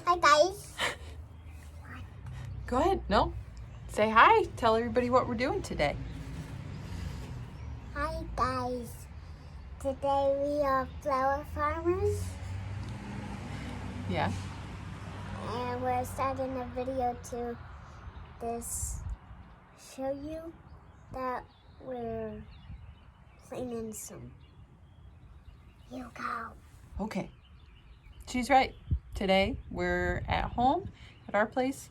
Hi, guys. Go ahead. No. Say hi. Tell everybody what we're doing today. Hi, guys. Today we are flower farmers. Yeah. And we're starting a video to show you that we're cleaning some yoga. Okay. She's right. Today we're at home at our place.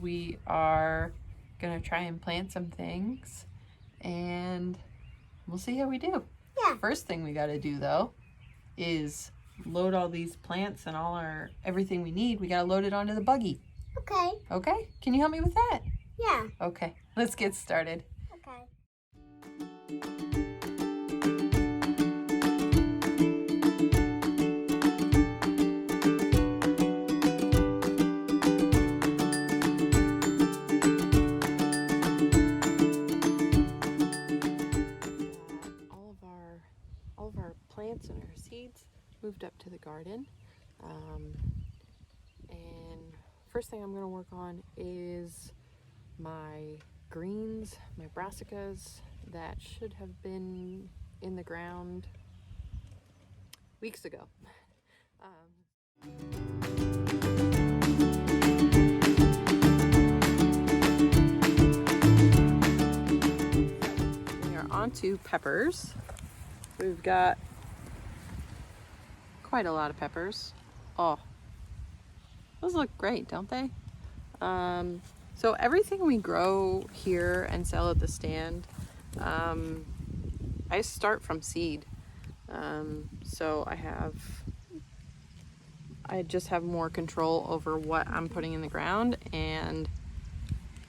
We are gonna try and plant some things and we'll see how we do. Yeah. First thing we gotta do though is load all these plants and everything we need. We gotta load it onto the buggy. Okay. Okay? Can you help me with that? Yeah. Okay, let's get started. Okay. All of our plants and our seeds moved up to the garden. And first thing I'm going to work on is my greens, my brassicas that should have been in the ground weeks ago. We are on to peppers. We've got quite a lot of peppers. Oh, those look great, don't they? So everything we grow here and sell at the stand, I start from seed. So I just have more control over what I'm putting in the ground. And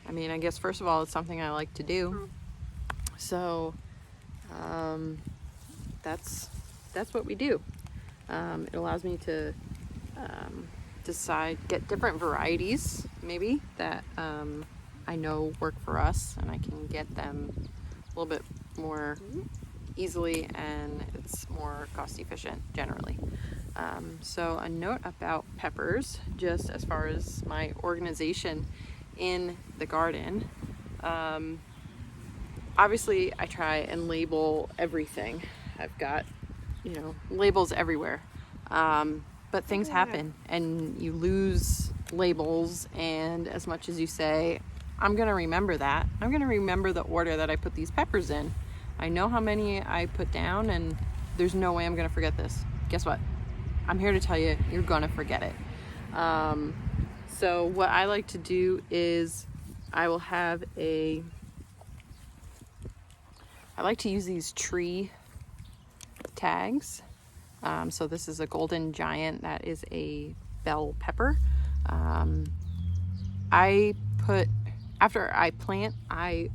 I mean, I guess first of all, it's something I like to do. So that's what we do. It allows me to get different varieties maybe that I know work for us, and I can get them a little bit more easily, and it's more cost efficient generally. So a note about peppers, just as far as my organization in the garden. Obviously I try and label everything. I've got, labels everywhere. But things happen and you lose labels, and as much as you say, I'm going to remember that. I'm going to remember the order that I put these peppers in. I know how many I put down, and there's no way I'm going to forget this. Guess what? I'm here to tell you, you're going to forget it. So what I like to do is I like to use these tree tags. So this is a golden giant. That is a bell pepper. After I plant, I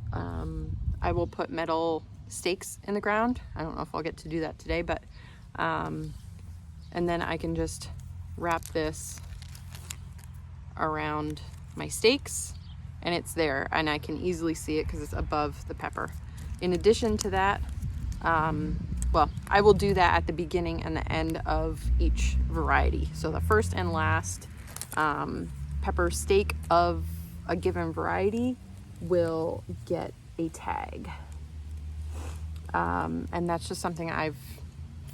will put metal stakes in the ground. I don't know if I'll get to do that today, but and then I can just wrap this around my stakes, and it's there, and I can easily see it because it's above the pepper. In addition to that, I will do that at the beginning and the end of each variety. So the first and last pepper stake of a given variety will get a tag. And that's just something I've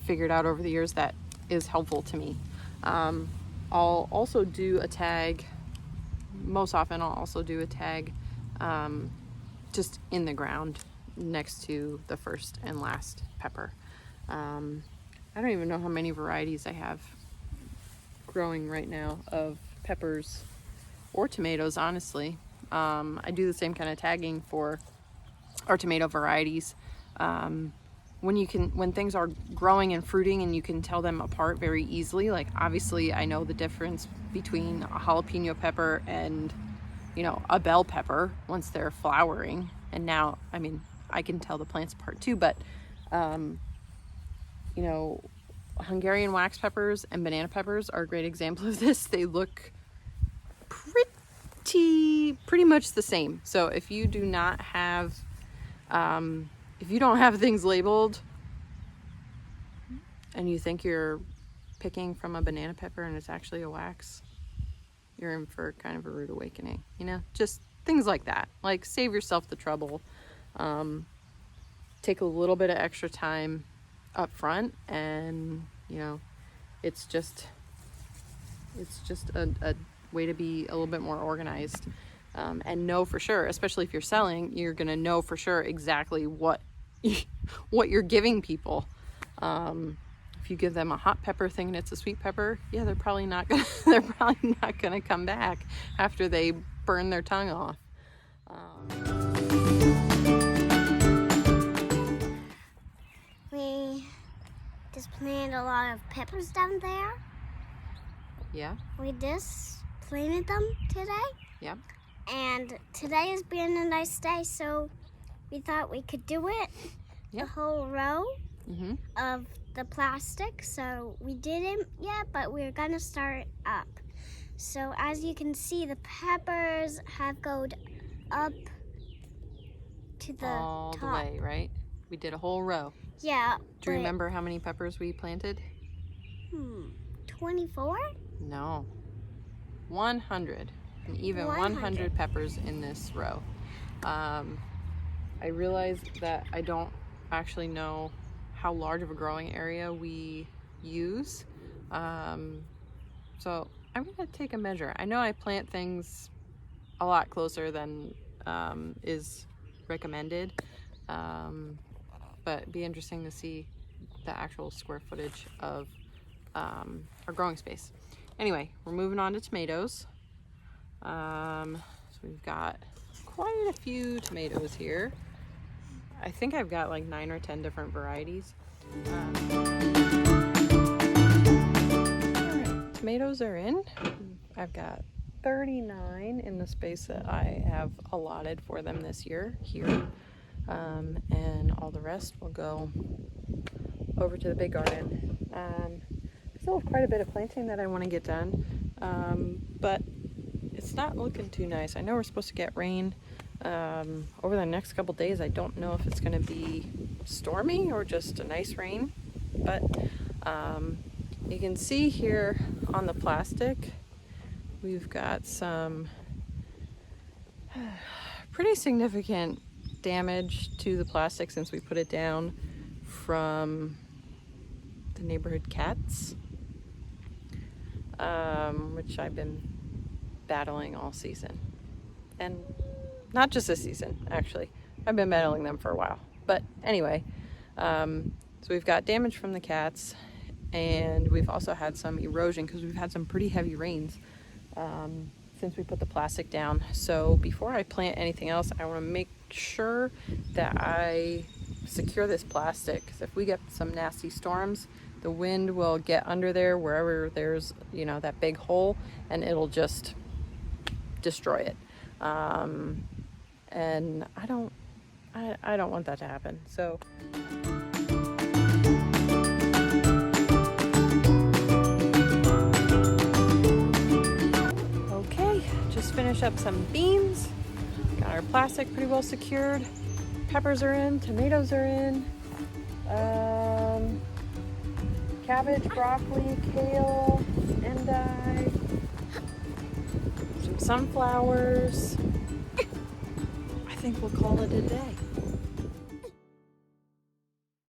figured out over the years that is helpful to me. I'll also do a tag, most often I'll also do a tag just in the ground next to the first and last pepper. I don't even know how many varieties I have growing right now of peppers or tomatoes, honestly. I do the same kind of tagging for our tomato varieties. When things are growing and fruiting and you can tell them apart very easily, like obviously I know the difference between a jalapeno pepper and, a bell pepper once they're flowering. And now, I mean, I can tell the plants apart too, but Hungarian wax peppers and banana peppers are a great example of this. They look pretty much the same. So if you do not have, if you don't have things labeled and you think you're picking from a banana pepper and it's actually a wax, you're in for kind of a rude awakening, you know? Just things like that. Like, save yourself the trouble. Take a little bit of extra time up front, and, you know, it's just a way to be a little bit more organized, and know for sure, especially if you're selling, you're going to know for sure exactly what you're giving people. If you give them a hot pepper thing and it's a sweet pepper, yeah, they're probably not gonna come back after they burn their tongue off. We just planted a lot of peppers down there. Yeah. We just planted them today. Yeah. And today has been a nice day, so we thought we could do it. Yeah. The whole row Mm-hmm. of the plastic. So we didn't yet, but we're gonna start up. So as you can see, the peppers have gone up to the All top. the way, right? We did a whole row. Yeah. Do you remember how many peppers we planted? 24? No. 100. And even 100 peppers in this row. I realized that I don't actually know how large of a growing area we use. So I'm gonna take a measure. I know I plant things a lot closer than is recommended, but it'd be interesting to see the actual square footage of our growing space. Anyway, we're moving on to tomatoes. So we've got quite a few tomatoes here. I think I've got like 9 or 10 different varieties. Alright, tomatoes are in. I've got 39 in the space that I have allotted for them this year here. And all the rest will go over to the big garden. I still have quite a bit of planting that I want to get done, but it's not looking too nice. I know we're supposed to get rain over the next couple days. I don't know if it's going to be stormy or just a nice rain, but you can see here on the plastic we've got some pretty significant damage to the plastic since we put it down from the neighborhood cats, which I've been battling all season, and not just this season, actually. I've been battling them for a while. But anyway, so we've got damage from the cats, and we've also had some erosion because we've had some pretty heavy rains since we put the plastic down. So before I plant anything else, I want to make sure that I secure this plastic, because if we get some nasty storms, the wind will get under there wherever there's, you know, that big hole, and it'll just destroy it. And I don't want that to happen. So okay, just finish up some beans. Got our plastic pretty well secured. Peppers are in, tomatoes are in, cabbage, broccoli, kale, endive, some sunflowers. I think we'll call it a day.